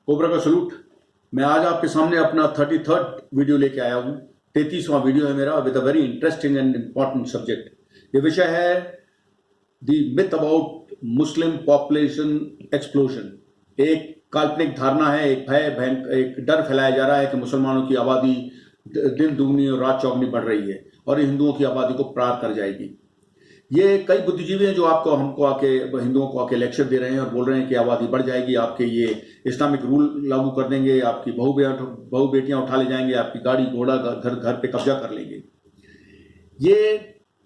Cobra का salute. मैं आज आपके सामने अपना 33rd वीडियो लेके आया हूँ। 33वां वीडियो है मेरा with a very interesting and important subject. ये विषय है the myth about Muslim population explosion. एक काल्पनिक धारणा है, एक भय, एक डर फैलाया जा रहा है कि मुसलमानों की आबादी दिन दुगनी और रात चौगनी बढ़ रही है और हिंदुओं की आबादी को पार कर जाएगी। ये कई बुद्धिजीवी हैं जो हमको आके हिंदुओं को आके लेक्चर दे रहे हैं और बोल रहे हैं कि आबादी बढ़ जाएगी, आपके ये इस्लामिक रूल लागू कर देंगे, आपकी बहू बेटियां उठा ले जाएंगे, आपकी गाड़ी घोड़ा घर घर पे कब्जा कर लेंगे। ये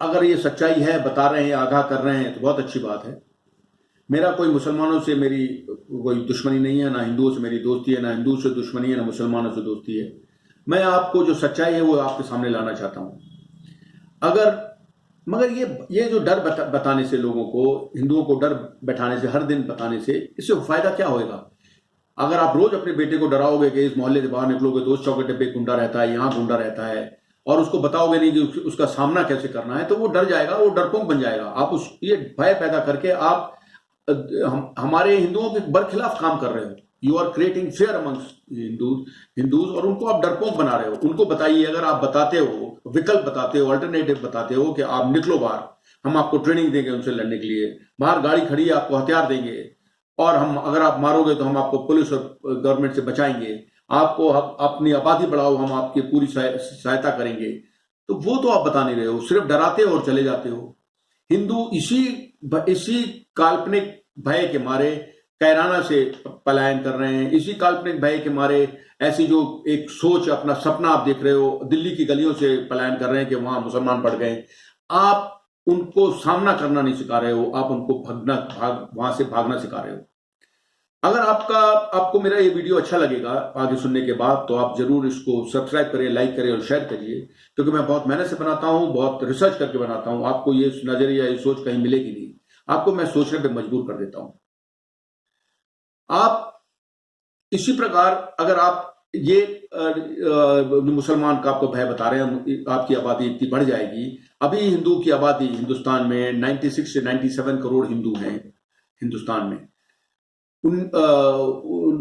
अगर ये सच्चाई है, बता रहे हैं, आगाह कर रहे हैं, तो बहुत अच्छी बात है। मेरा कोई मुसलमानों से मेरी कोई दुश्मनी नहीं है, ना हिंदुओं से मेरी दोस्ती है, ना हिंदू से दुश्मनी है, ना मुसलमानों से दोस्ती है। मैं आपको जो सच्चाई है वो आपके सामने लाना चाहता हूं। मगर ये जो डर बताने से, लोगों को, हिंदुओं को डर बैठाने से, हर दिन बताने से, इससे फायदा क्या होएगा? अगर आप रोज अपने बेटे को डराओगे कि इस मोहल्ले से बाहर निकलोगे तो उस चौकटे पे गुंडा रहता है, यहाँ गुंडा रहता है, और उसको बताओगे नहीं कि उसका सामना कैसे करना है, तो वो डर जाएगा, वो डरपोक बन जाएगा। आप ये भय पैदा करके आप हमारे हिंदुओं के बरखिलाफ काम कर रहे हो। You are creating fear amongst Hindus और उनको आप डरपोक बना रहे हो। उनको बताइए, अगर आप बताते हो, विकल्प बताते हो, अल्टरनेटिव बताते हो कि आप निकलो बाहर, हम आपको ट्रेनिंग देंगे उनसे लड़ने के लिए, बाहर गाड़ी खड़ी है, आपको हथियार देंगे, और हम अगर आप मारोगे तो हम आपको पुलिस और गवर्नमेंट से बचाएंगे, आपको अपनी आबादी बढ़ाओ, हम आपकी पूरी सहायता करेंगे, तो वो तो आप बता नहीं रहे हो, सिर्फ डराते हो और चले जाते हो। हिंदू इसी काल्पनिक भय के मारे कैराना से पलायन कर रहे हैं। इसी काल्पनिक भय के मारे ऐसी जो एक सोच, अपना सपना आप देख रहे हो, दिल्ली की गलियों से पलायन कर रहे हैं कि वहां मुसलमान बढ़ गए। आप उनको सामना करना नहीं सिखा रहे हो, आप उनको वहां से भागना सिखा रहे हो। अगर आपको मेरा ये वीडियो अच्छा लगेगा आगे सुनने के बाद, तो आप जरूर इसको सब्सक्राइब करें, लाइक करें और शेयर करिए, क्योंकि मैं बहुत मेहनत से बनाता हूं, बहुत रिसर्च करके बनाता हूं। आपको ये नजरिया, ये सोच कहीं मिलेगी नहीं, आपको मैं सोचने पे मजबूर कर देता हूं। आप इसी प्रकार, अगर आप ये मुसलमान का आपको भय बता रहे हैं, आपकी आबादी इतनी बढ़ जाएगी। अभी हिंदू की आबादी हिंदुस्तान में 96 से 97 करोड़ हिंदू हैं हिंदुस्तान में।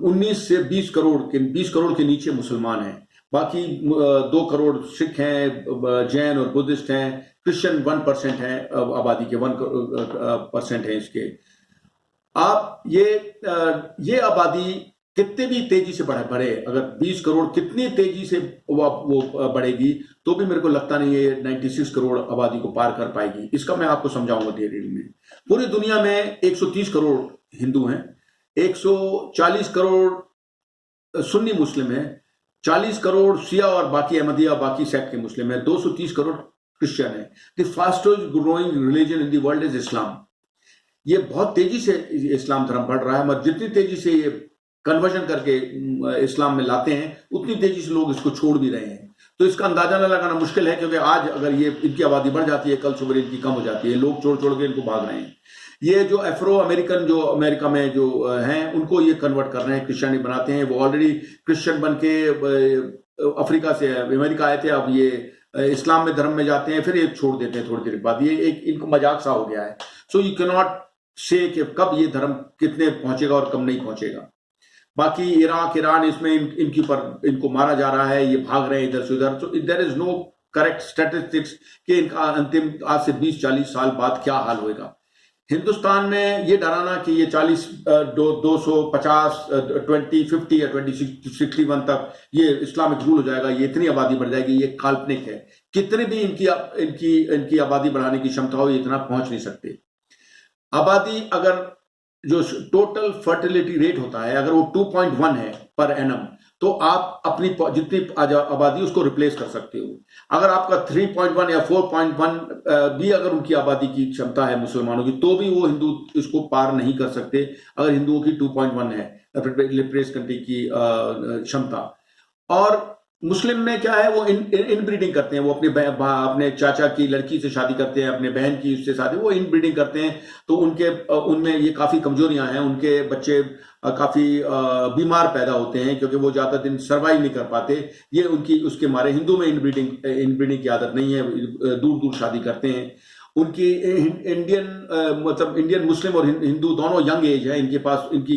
19 से 20 करोड़ के नीचे मुसलमान हैं। बाकी 2 करोड़ सिख हैं, जैन और बुद्धिस्ट हैं, क्रिश्चियन 1% हैं, आबादी के 1% हैं इसके। आप ये आबादी कितने भी तेजी से बढ़े, अगर 20 करोड़ कितनी तेजी से वो बढ़ेगी, तो भी मेरे को लगता नहीं है 96 करोड़ आबादी को पार कर पाएगी। इसका मैं आपको समझाऊंगा धीरे में। पूरी दुनिया में 130 करोड़ हिंदू हैं, 140 करोड़ सुन्नी मुस्लिम हैं, 40 करोड़ शिया और बाकी अहमदिया, बाकी सेक्ट के मुस्लिम हैं, 230 करोड़ क्रिश्चियन है। The fastest growing religion in the world is इस्लाम। ये बहुत तेजी से इस्लाम धर्म बढ़ रहा है, मगर जितनी तेजी से ये कन्वर्जन करके इस्लाम में लाते हैं, उतनी तेजी से लोग इसको छोड़ भी रहे हैं। तो इसका अंदाजा न लगाना मुश्किल है, क्योंकि आज अगर ये इनकी आबादी बढ़ जाती है, कल सुबह इनकी कम हो जाती है, लोग छोड़ छोड़ के इनको भाग रहे हैं। ये जो अफ्रो अमेरिकन जो अमेरिका में जो हैं, उनको ये कन्वर्ट कर रहे हैं, क्रिश्चियनी बनाते हैं। वो ऑलरेडी क्रिश्चियन बन के अफ्रीका से अमेरिका आए थे, अब ये इस्लाम में धर्म में जाते हैं, फिर ये छोड़ देते हैं थोड़ी देर बाद। ये एक इनको मजाक सा हो गया है। सो यू कैन नॉट से कि कब ये धर्म कितने पहुंचेगा और कब नहीं पहुंचेगा। बाकी इराक, ईरान, इसमें इनके ऊपर इनको मारा जा रहा है, ये भाग रहे हैं इधर से उधर। तो there is no correct statistics कि इनका अंतिम आज से 20-40 साल बाद क्या हाल होएगा। हिंदुस्तान में ये डराना कि ये 40, 250, 20, 50 या 61 तक ये इस्लामिक रूल हो जाएगा, ये इतनी आबादी बढ़ जाएगी, ये काल्पनिक है। कितने भी इनकी आबादी बढ़ाने की क्षमता हो, ये इतना पहुंच नहीं सकते। आबादी, अगर जो टोटल फर्टिलिटी रेट होता है, अगर वो 2.1 है पर एनम, तो आप अपनी जितनी आबादी उसको रिप्लेस कर सकते हो। अगर आपका 3.1 या 4.1 भी अगर उनकी आबादी की क्षमता है मुसलमानों की, तो भी वो हिंदू इसको पार नहीं कर सकते, अगर हिंदुओं की 2.1 है रिप्लेस करने की क्षमता। और मुस्लिम में क्या है, वो इनब्रीडिंग करते हैं। वो अपने चाचा की लड़की से शादी करते हैं, अपने बहन की उससे शादी, वो इनब्रीडिंग करते हैं। तो उनमें ये काफी कमजोरियां हैं, उनके बच्चे काफी बीमार पैदा होते हैं, क्योंकि वो ज्यादा दिन सर्वाइव नहीं कर पाते। ये उसके मारे हिंदू में इनब्रीडिंग की आदत नहीं है, दूर दूर शादी करते हैं। उनकी इंडियन मतलब इंडियन मुस्लिम और हिंदू दोनों यंग एज है, इनके पास इनकी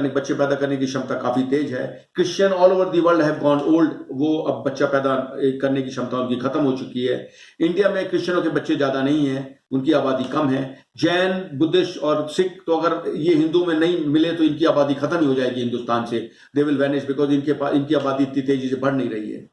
बच्चे पैदा करने की क्षमता काफी तेज है। Christian all over the world have gone old, वो अब बच्चा पैदा करने की क्षमता उनकी खत्म हो चुकी है। इंडिया में क्रिश्चियनों के बच्चे ज्यादा नहीं है, उनकी आबादी कम है। जैन, बुद्धिस्ट और सिख तो अगर ये हिंदू में नहीं मिले तो इनकी आबादी खत्म ही हो जाएगी हिंदुस्तान से, दे विल वैनिश, बिकॉज इनकी आबादी इतनी तेजी से बढ़ नहीं रही है।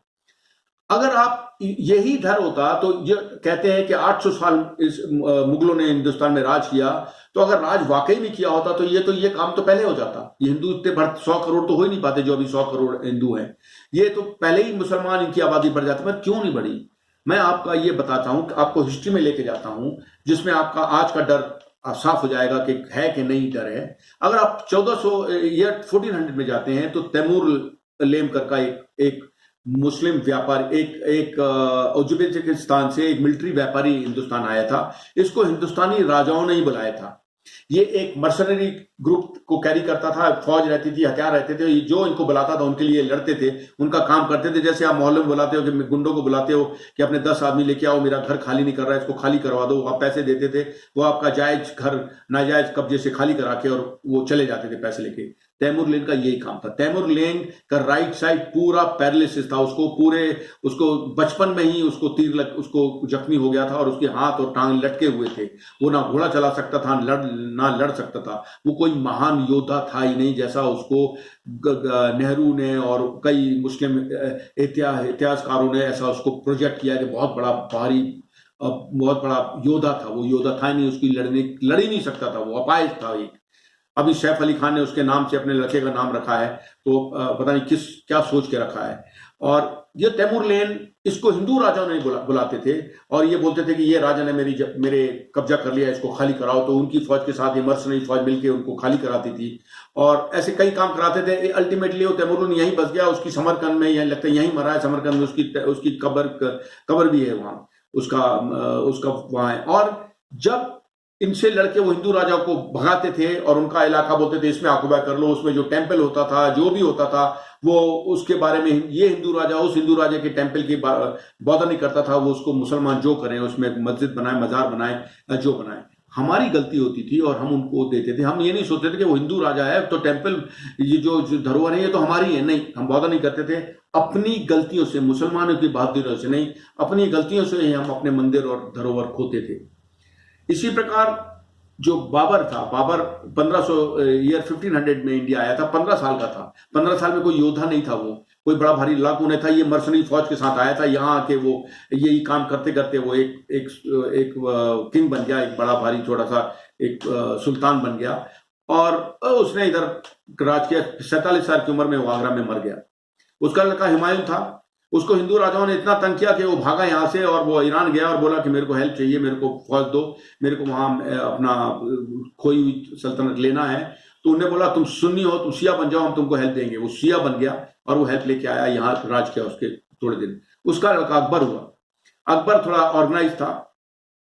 अगर आप यही डर होता तो ये कहते हैं कि 800 साल इस मुगलों ने हिंदुस्तान में राज किया, तो अगर राज वाकई में किया होता तो ये काम तो पहले हो जाता। ये हिंदू इतने 100 करोड़ तो हो ही नहीं पाते जो अभी 100 करोड़ हिंदू हैं, ये तो पहले ही मुसलमान इनकी आबादी बढ़ जाती। पर क्यों नहीं बढ़ी, मैं आपका ये बताता हूं, आपको हिस्ट्री में लेके जाता हूं, जिसमें आपका आज का डर साफ हो जाएगा कि है कि नहीं डर है। अगर आप 1400 में जाते हैं तो तैमूर लेमकर का एक मुस्लिम व्यापारी, एक उज्बेकिस्तान से एक मिलिट्री व्यापारी हिंदुस्तान आया था। इसको हिंदुस्तानी राजाओं ने ही बुलाया था। ये एक मर्सनरी ग्रुप को कैरी करता था, फौज रहती थी, हथियार रहते थे, जो इनको बुलाता था उनके लिए लड़ते थे, उनका काम करते थे। जैसे आप मोहल्ले में बुलाते हो कि गुंडों को बुलाते हो कि अपने 10 आदमी लेके आओ, मेरा घर खाली नहीं कर रहा है, इसको खाली करवा दो, आप पैसे देते थे, वो आपका जायज घर नाजायज कब्जे से खाली करा के और वो चले जाते थे पैसे लेके। तैमूर लेन का यही काम था। तैमूर लेन का राइट साइड पूरा पैरालिसिस था, उसको बचपन में ही उसको जख्मी हो गया था और उसके हाथ और टांग लटके हुए थे। वो ना घोड़ा चला सकता था, ना लड़ सकता था। वो कोई महान योद्धा था ही नहीं, जैसा उसको नेहरू ने और कई मुस्लिम इतिहासकारों ने ऐसा उसको प्रोजेक्ट किया कि बहुत बड़ा योद्धा था। वो योद्धा था ही नहीं, उसकी लड़ ही नहीं सकता था, वो अपाहिज था एक। अभी सैफ अली खान ने उसके नाम से अपने लड़के का नाम रखा है, तो पता नहीं क्या सोच के रखा है। और ये तैमूर लेन, इसको हिंदू राजाओं ने बुलाते थे और ये बोलते थे कि ये राजा ने मेरे कब्जा कर लिया, इसको खाली कराओ। तो उनकी फौज के साथ ये मर्सनरी फौज मिलकर उनको खाली कराती थी और ऐसे कई काम कराते थे। अल्टीमेटली वो तैमूर लेन यहीं बस गया, उसकी समरकंद में, यहीं लगता है यहीं मरा है समरकंद में, उसकी कब्र भी है वहां, उसका वहां है। और जब इनसे लड़के वो हिंदू राजाओं को भगाते थे और उनका इलाका बोलते थे इसमें ऑक्युपाई कर लो, उसमें जो टेंपल होता था, जो भी होता था, वो उसके बारे में ये हिंदू राजा उस हिंदू राजा के टेंपल की बॉदर नहीं करता था। वो उसको मुसलमान जो करें, उसमें मस्जिद बनाए, मजार बनाए, जो बनाए। हमारी गलती होती थी और हम उनको देते थे। हम ये नहीं सोचते थे कि वो हिंदू राजा है तो टेंपल, ये जो धरोहर है ये तो हमारी है, नहीं, हम बॉदर नहीं करते थे। अपनी गलतियों से, मुसलमानों की बहादुरियों से नहीं, अपनी गलतियों से ही हम अपने मंदिर और धरोहर खोते थे। इसी प्रकार जो बाबर था, बाबर 1500 में इंडिया आया था, 15 साल का था। 15 साल में कोई योद्धा नहीं था, वो कोई बड़ा भारी लड़ाकू नहीं था। ये मर्सनरी फौज के साथ आया था, यहाँ आके वो यही काम करते करते वो एक किंग बन गया, एक बड़ा भारी छोटा सा एक सुल्तान बन गया और उसने इधर राज किया। 47 साल की उम्र में वो आगरा में मर गया। उसका लड़का हुमायूं था, उसको हिंदू राजाओं ने इतना तंग किया कि वो भागा यहाँ से और वो ईरान गया और बोला कि मेरे को हेल्प चाहिए, मेरे को फौज दो, मेरे को वहां अपना खोई हुई सल्तनत लेना है। तो उन्होंने बोला तुम सुन्नी हो, तुम शिया बन जाओ, हम तुमको हेल्प देंगे। वो शिया बन गया और वो हेल्प लेके आया, यहाँ राज किया उसके थोड़े दिन। उसका लड़का अकबर हुआ। अकबर थोड़ा ऑर्गेनाइज था।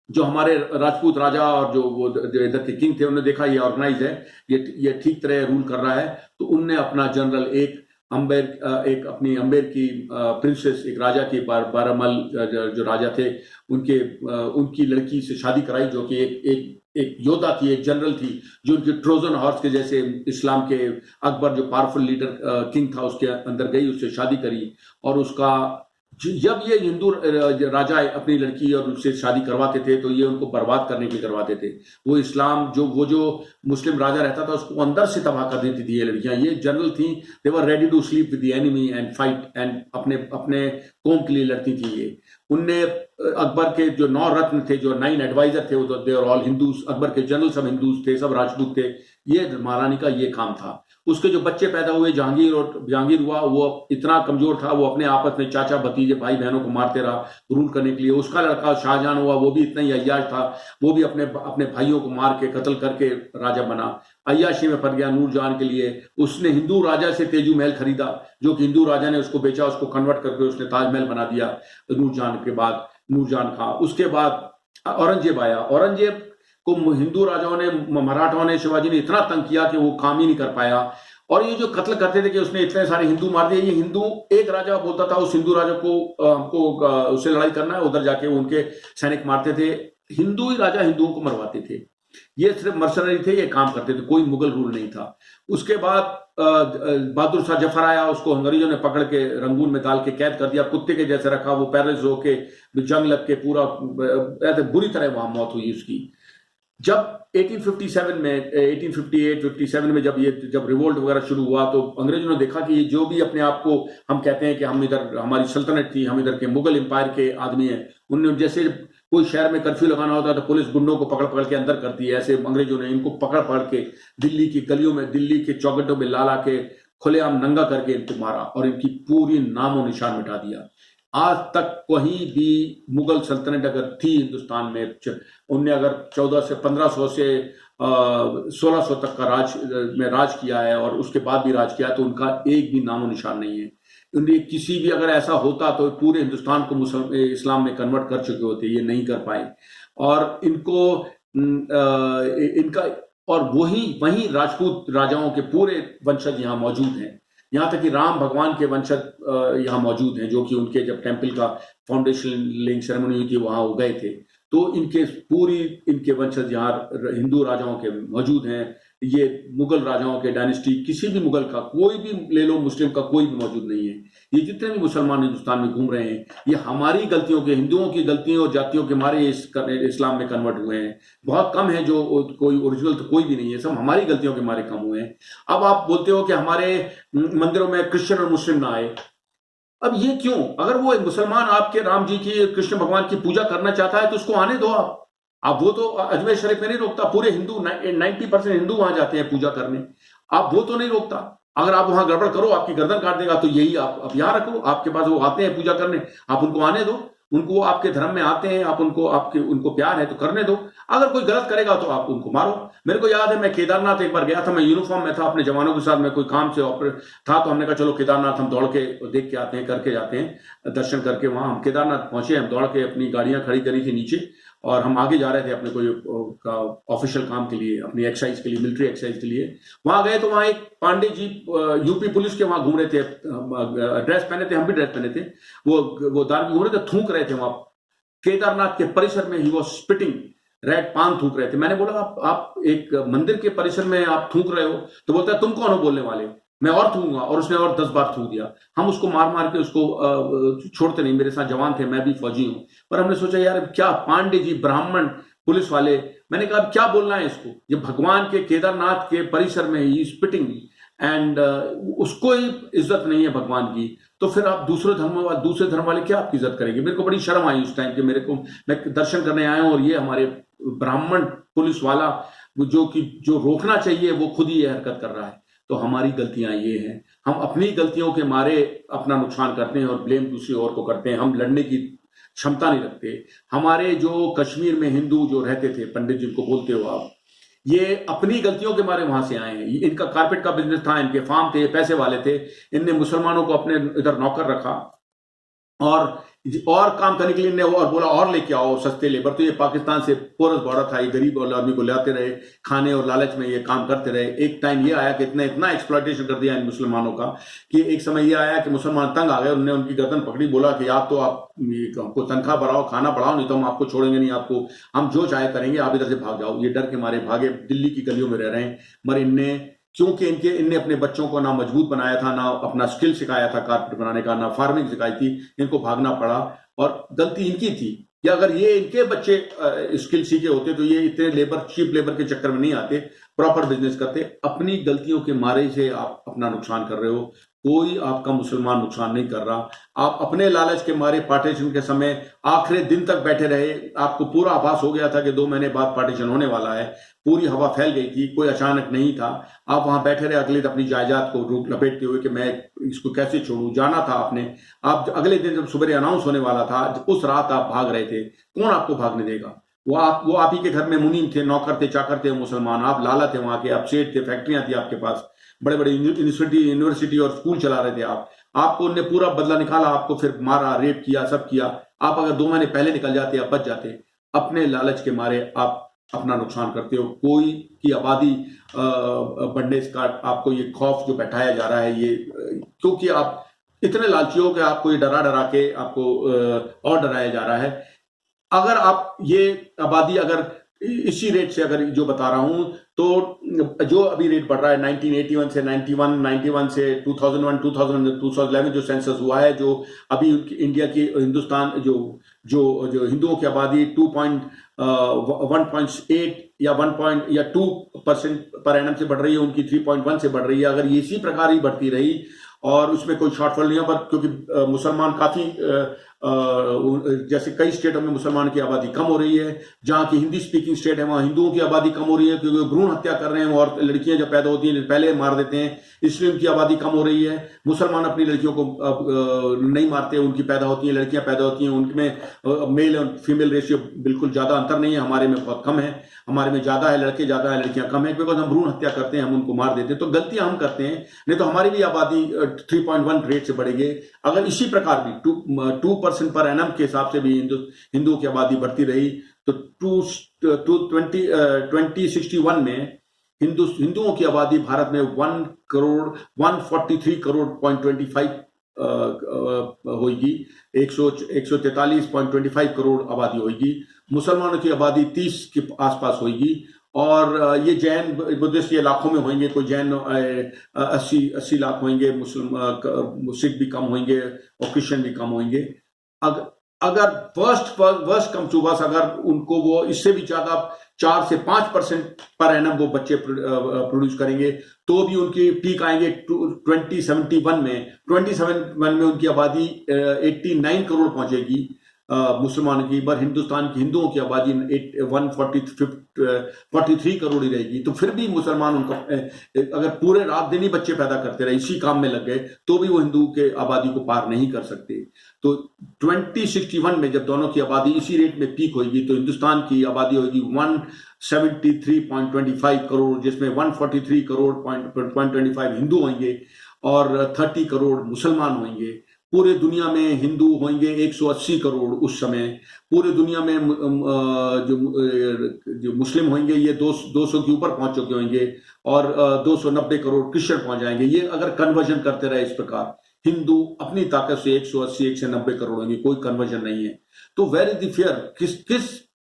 जो हमारे राजपूत राजा और जो इधर के किंग थे, उन्होंने देखा ये ऑर्गेनाइज है, ये ठीक तरह रूल कर रहा है, तो उनने अपना जनरल एक अपनी अंबेर की प्रिंसेस, एक राजा की, बारामल जो राजा थे, उनकी लड़की से शादी कराई, जो कि एक योद्धा थी, एक जनरल थी, जो उनकी ट्रोजन हॉर्स के जैसे इस्लाम के अकबर जो पावरफुल लीडर किंग था उसके अंदर गई, उससे शादी करी। और उसका जब ये हिंदू राजा अपनी लड़की और उससे शादी करवाते थे तो ये उनको बर्बाद करने के लिए करवाते थे। वो इस्लाम जो मुस्लिम राजा रहता था उसको अंदर से तबाह कर देती थी ये लड़कियां। ये जनरल थी, they were ready to sleep with the enemy and fight, and अपने कौम के लिए लड़ती थी ये। उनने अकबर के जो 9 रत्न थे, जो 9 एडवाइजर थे, वो they are all Hindus. Akbar के जनरल सब हिंदूज थे, सब राजपूत थे। ये महारानी का ये काम था। उसके जो बच्चे पैदा हुए, जहांगीर हुआ, वो इतना कमजोर था, वो अपने आपस में चाचा भतीजे भाई बहनों को मारते रहा रूल करने के लिए। उसका लड़का शाहजहां हुआ, वो भी इतना ही अय्याश था, वो भी अपने भाइयों को मार के कत्ल करके राजा बना। अय्याशी में पड़ गया नूरजहां के लिए। उसने हिंदू राजा से तेजू महल खरीदा, जो कि हिंदू राजा ने उसको बेचा, उसको कन्वर्ट करके उसने ताजमहल बना दिया नूरजहां का। उसके बाद औरंगजेब आया। औरंगजेब को हिंदू राजाओं ने, मराठाओं ने, शिवाजी ने इतना तंग किया कि वो काम ही नहीं कर पाया। और ये जो कत्ल करते थे कि उसने इतने सारे हिंदू मार दिए, ये हिंदू एक राजा बोलता था उस हिंदू राजा को हमको उससे लड़ाई करना है, उधर जाके उनके सैनिक मारते थे। हिंदू ही राजा हिंदुओं को मरवाते थे। ये सिर्फ मर्सनरी थे, ये काम करते थे, कोई मुगल रूल नहीं था। उसके बाद बहादुर शाह जफर आया, उसको अंग्रेजों ने पकड़ के रंगून में डाल के कैद कर दिया, कुत्ते के जैसे रखा, वो पैरालिसिस होके जंग लग के पूरा बुरी तरह वहां मौत हुई उसकी। जब 1857 में 1858-57 में जब रिवोल्ट वगैरह शुरू हुआ, तो अंग्रेजों ने देखा कि ये जो भी अपने आप को हम कहते हैं कि हम इधर हमारी सल्तनत थी, हम इधर के मुगल एम्पायर के आदमी हैं, उन्होंने जैसे कोई शहर में कर्फ्यू लगाना होता तो पुलिस गुंडों को पकड़ पकड़ के अंदर करती है, ऐसे अंग्रेजों ने इनको पकड़ पकड़ के दिल्ली की गलियों में, दिल्ली के चौखटों में ला ला के खुलेआम नंगा करके इनको मारा और इनकी पूरी नामो निशान मिटा दिया। आज तक कहीं भी मुगल सल्तनत अगर थी हिंदुस्तान में, उनने अगर 14 से 1500 से 1600 तक का राज किया है और उसके बाद भी राज किया, तो उनका एक भी नामो निशान नहीं है। उन्हें किसी भी अगर ऐसा होता तो पूरे हिंदुस्तान को इस्लाम में कन्वर्ट कर चुके होते, ये नहीं कर पाए। और इनको इनका और वही राजपूत राजाओं के पूरे वंशज यहाँ मौजूद हैं, यहाँ तक कि राम भगवान के वंशज यहाँ मौजूद हैं, जो कि उनके जब टेम्पल का फाउंडेशन लेइंग सेरेमनी हुई थी वहां वो गए थे, तो इनके वंशज यहाँ हिंदू राजाओं के मौजूद हैं। ये मुगल राजाओं के डायनेस्टी किसी भी मुगल का कोई भी ले लो, मुस्लिम का कोई भी मौजूद नहीं है। ये जितने भी मुसलमान हिंदुस्तान में घूम रहे हैं, ये हमारी गलतियों के, हिंदुओं की गलतियों और जातियों के मारे इस्लाम में कन्वर्ट हुए हैं। बहुत कम है जो कोई ओरिजिनल, तो कोई भी नहीं है, सब हमारी गलतियों के मारे कम हुए हैं। अब आप बोलते हो कि हमारे मंदिरों में क्रिश्चियन और मुस्लिम ना आए, अब ये क्यों? अगर वो एक मुसलमान आपके राम जी की, कृष्ण भगवान की पूजा करना चाहता है तो उसको आने दो आप वो तो अजमेर शरीफ में नहीं रोकता, पूरे हिंदू 90% हिंदू वहां जाते हैं पूजा करने, आप वो तो नहीं रोकता। अगर आप वहां गड़बड़ करो, आपकी गर्दन काट देगा, तो यही आप यहां रखो, आपके पास वो आते हैं पूजा करने, आप उनको आने दो, उनको आपके धर्म में आते हैं, आप उनको प्यार है तो करने दो। अगर कोई गलत करेगा तो आप उनको मारो। मेरे को याद है, मैं केदारनाथ एक बार गया था, मैं यूनिफॉर्म में था, अपने जवानों के साथ, मैं कोई काम से था, तो हमने कहा चलो केदारनाथ हम दौड़ के देख के आते हैं, करके जाते हैं दर्शन करके। वहां हम केदारनाथ पहुंचे, हम दौड़ के अपनी गाड़ियां खड़ी करी थी नीचे, और हम आगे जा रहे थे अपने कोई ऑफिशियल काम के लिए, अपनी एक्सरसाइज के लिए, मिलिट्री एक्सरसाइज के लिए। वहां गए तो वहां एक पांडे जी यूपी पुलिस के वहां घूम रहे थे, ड्रेस पहने थे, हम भी ड्रेस पहने थे, वो दार घूम रहे थे, थूक रहे थे वहां केदारनाथ के परिसर में। ही वॉज स्पिटिंग, रेड पान थूक रहे थे। मैंने बोला आप एक मंदिर के परिसर में आप थूक रहे हो? तो बोलता है तुम कौन हो बोलने वाले, मैं और थूकूंगा। और उसने और 10 बार थूक दिया। हम उसको मार मार के उसको छोड़ते नहीं, मेरे साथ जवान थे, मैं भी फौजी हूं, पर हमने सोचा यार क्या पांडे जी ब्राह्मण पुलिस वाले, मैंने कहा क्या बोलना है इसको, ये भगवान के केदारनाथ के परिसर में ही स्पिटिंग एंड उसको ही इज्जत नहीं है भगवान की, तो फिर आप दूसरे धर्म वाले क्या आपकी इज्जत करेंगे? मेरे को बड़ी शर्म आई उस टाइम कि मैं दर्शन करने आया हूं और ये हमारे ब्राह्मण पुलिस वाला जो रोकना चाहिए वो खुद ही ये हरकत कर रहा है। तो हमारी गलतियां ये हैं, हम अपनी गलतियों के मारे अपना नुकसान करते हैं और ब्लेम दूसरी ओर को करते हैं। हम लड़ने की क्षमता नहीं रखते। हमारे जो कश्मीर में हिंदू जो रहते थे, पंडित जिनको बोलते हो आप, ये अपनी गलतियों के मारे वहां से आए हैं। इनका कारपेट का बिजनेस था, इनके फार्म थे, पैसे वाले थे, इनने मुसलमानों को अपने इधर नौकर रखा और काम करने के लिए इन्हें और बोला और लेके आओ सस्ते लेबर। तो ये पाकिस्तान से पोरस बॉर्डर था, ये गरीब और आदमी को लाते रहे, खाने और लालच में ये काम करते रहे। एक टाइम ये आया कि इतना एक्सप्लॉयटेशन कर दिया इन मुसलमानों का कि एक समय ये आया कि मुसलमान तंग आ गए, उन्होंने उनकी गर्दन पकड़ी, बोला कि आप हमको तनख्वाह बढ़ाओ, खाना बढ़ाओ, नहीं तो हम आपको छोड़ेंगे नहीं, आपको हम जो चाहे करेंगे, आप इधर से भाग जाओ। ये डर के मारे भागे, दिल्ली की गलियों में रह रहे हैं। मगर क्योंकि इनने अपने बच्चों को ना मजबूत बनाया था, ना अपना स्किल सिखाया था कारपेट बनाने का, ना फार्मिंग सिखाई थी, इनको भागना पड़ा और गलती इनकी थी। या अगर ये इनके बच्चे स्किल सीखे होते तो ये इतने चीप लेबर के चक्कर में नहीं आते, प्रॉपर बिजनेस करते। अपनी गलतियों के मारे से आप अपना नुकसान कर रहे हो, कोई आपका मुसलमान नुकसान नहीं कर रहा। आप अपने लालच के मारे पार्टीशन के समय आखिरी दिन तक बैठे रहे, आपको पूरा आभास हो गया था कि 2 महीने बाद पार्टीशन होने वाला है, पूरी हवा फैल गई थी, कोई अचानक नहीं था। आप वहां बैठे रहे अगले दिन अपनी जायदाद को रूप लपेटते हुए कि मैं इसको कैसे छोड़ूं, जाना था आपने। आप अगले दिन जब सुबह अनाउंस होने वाला था, उस रात आप भाग रहे थे, कौन आपको भागने देगा? वो आप ही के घर में मुनीम थे, नौकर थे, चाकर थे मुसलमान, आप लाला थे वहां के, आप सेठ थे, फैक्ट्रियां थी आपके पास, बड़े बड़े यूनिवर्सिटी और स्कूल चला रहे थे आपको उनने पूरा बदला निकाला, आपको फिर मारा, रेप किया, सब किया। आप अगर 2 महीने पहले निकल जाते, आप बच जाते। अपने लालच के मारे आप अपना नुकसान करते हो। कोई की आबादी बढ़ने का आपको ये खौफ जो बैठाया जा रहा है, ये क्योंकि आप इतने लालची हो कि आपको ये डरा डरा के आपको और डराया जा रहा है। अगर आप ये आबादी अगर इसी रेट से अगर जो बता रहा हूं, तो जो अभी रेट बढ़ रहा है 1981 से 91 से 2001 2011 जो सेंसस हुआ है, जो अभी इंडिया की हिंदुस्तान जो जो जो हिंदुओं की आबादी 1.8 या 2% पर एनम से बढ़ रही है, उनकी 3.1 से बढ़ रही है। अगर ये इसी प्रकार ही बढ़ती रही और उसमें कोई शॉर्टफॉल नहीं है, पर क्योंकि मुसलमान काफी जैसे कई स्टेटों में मुसलमान की आबादी कम हो रही है, जहां की हिंदी स्पीकिंग स्टेट है वहां हिंदुओं की आबादी कम हो रही है, क्योंकि भ्रूण हत्या कर रहे हैं और लड़कियां जब पैदा होती हैं पहले मार देते हैं, इसलिए उनकी आबादी कम हो रही है। मुसलमान अपनी लड़कियों को नहीं मारते, उनकी पैदा होती हैं, लड़कियां पैदा होती हैं, उनमें मेल और फीमेल रेशियो बिल्कुल ज्यादा अंतर नहीं है, हमारे में बहुत कम है, हमारे में ज्यादा है, लड़के ज्यादा है लड़कियां कम है, बिकॉज हम भ्रूण हत्या करते हैं, हम उनको मार देते हैं। तो गलतियां हम करते हैं, नहीं तो हमारी भी आबादी 3.1 रेट से बढ़ेगी। अगर इसी प्रकार भी 2% पर एनम के हिसाब से भी हिंदुओं की आबादी बढ़ती रही, तो 2061 में हिंदुओं की आबादी भारत में 143 करोड़ 25 होगी, 143.25 करोड़ आबादी होगी। मुसलमानों की आबादी 30 के आसपास होगी, और ये जैन बुद्धिस्ट ये लाखों में होंगे, कोई जैन 80 लाख होंगे, मुस्लिम सिख भी कम होंगे और क्रिश्चियन भी कम होंगे। अगर वर्स्ट कम टू वर्स्ट अगर उनको वो इससे भी ज्यादा 4 से 5% पर एनम वो बच्चे प्रोड्यूस करेंगे, तो भी उनकी पीक आएंगे 2071 में उनकी आबादी 89 करोड़ पहुंचेगी मुसलमानों की, पर हिंदुस्तान की हिंदुओं की आबादी 143 करोड़ ही रहेगी। तो फिर भी मुसलमान उनको अगर पूरे रात दिन ही बच्चे पैदा करते रहे, इसी काम में लग गए, तो भी वो हिंदू के आबादी को पार नहीं कर सकते। तो 2061 में जब दोनों की आबादी इसी रेट में पीक होगी, तो हिंदुस्तान की आबादी होगी 173.25 करोड़, जिसमें 143 करोड़ 0.25 हिंदू होंगे और 30 करोड़ मुसलमान होंगे। पूरे दुनिया में हिंदू होंगे 180 करोड़ उस समय। पूरे दुनिया में जो मुस्लिम होंगे ये 200 के ऊपर पहुंच चुके होंगे, और 290 करोड़ क्रिश्चियन पहुंच जाएंगे। ये अगर कन्वर्जन करते रहे इस प्रकार, हिंदू अपनी ताकत से 180 190 करोड़ होंगे, कोई कन्वर्जन नहीं है। तो वेर इज द फियर?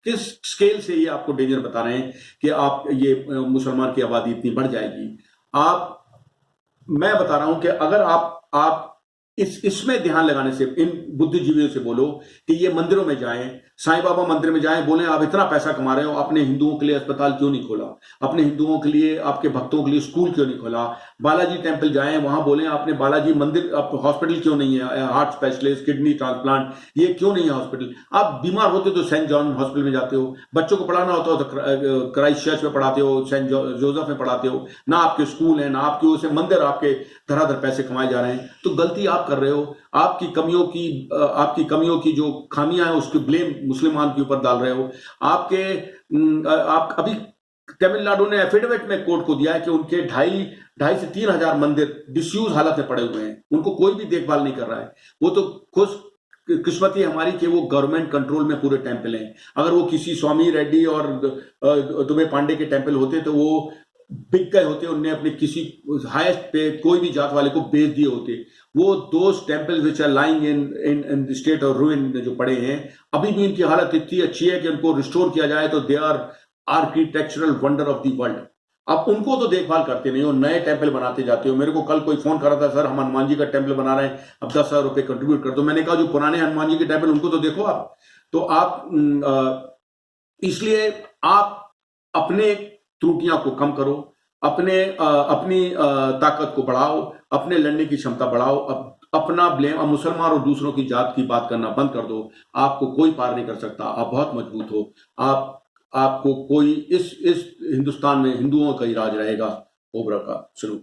किस स्केल से ये आपको डेंजर बता रहे हैं कि आप ये मुसलमान की आबादी इतनी बढ़ जाएगी? मैं बता रहा हूं कि अगर आप इसमें ध्यान लगाने से, इन बुद्धिजीवियों से बोलो कि ये मंदिरों में जाएं, साईं बाबा मंदिर में जाएं, बोले आप इतना पैसा कमा रहे हो, अपने हिंदुओं के लिए अस्पताल क्यों नहीं खोला? अपने हिंदुओं के लिए, आपके भक्तों के लिए स्कूल क्यों नहीं खोला? बालाजी टेम्पल जाएं, वहां बोले आपने बालाजी मंदिर हॉस्पिटल क्यों नहीं है? हार्ट स्पेशलिस्ट, किडनी ट्रांसप्लांट, ये क्यों नहीं है हॉस्पिटल? आप बीमार होते तो सेंट जॉन हॉस्पिटल में जाते हो, बच्चों को पढ़ाना होता हो तो क्राइस्ट चर्च में पढ़ाते हो, सेंट जोसेफ में पढ़ाते हो। ना आपके स्कूल है, ना आपके उसे मंदिर, आपके धड़ाधड़ पैसे कमाए जा रहे हैं। तो गलती आप कर रहे हो। आपकी कमियों की जो खामियां हैं उसकी ब्लेम मुसलमान के ऊपर डाल रहे हो। आप अभी तमिलनाडु ने एफिडेविट में कोर्ट को दिया है कि उनके 2,500 से 3,000 मंदिर डिसयूज हालत में पड़े हुए हैं, उनको कोई भी देखभाल नहीं कर रहा है। वो तो खुश किस्मती हमारी कि वो गवर्नमेंट कंट्रोल में पूरे टेम्पल हैं। अगर वो किसी स्वामी रेड्डी और दुबे पांडे के टेम्पल होते तो वो बिक गए होते, उनने अपने किसी हाईएस्ट पे कोई भी जात वाले को बेच दिए होते। वो दो temples which are lying in the state और रूइन जो पड़े हैं, अभी भी इनकी हालत इतनी अच्छी है कि उनको रिस्टोर किया जाए तो they are architectural wonder of the world. अब उनको तो देखभाल करते नहीं हो, नए टेम्पल बनाते जाते हो। मेरे को कल कोई फोन कर रहा था, सर हम हनुमान जी का टेम्पल बना रहे हैं, अब 10,000 रुपए कंट्रीब्यूट कर दो। मैंने कहा जो पुराने हनुमान जी के टेम्पल उनको तो देखो आप। तो आप इसलिए आप अपने त्रुटियां को कम करो, अपनी ताकत को बढ़ाओ, अपने लड़ने की क्षमता बढ़ाओ। अपना ब्लेम, अब मुसलमान और दूसरों की जात की बात करना बंद कर दो। आपको कोई पार नहीं कर सकता, आप बहुत मजबूत हो। आपको कोई इस हिंदुस्तान में हिंदुओं का ही राज रहेगा। ओबरा का सलूट।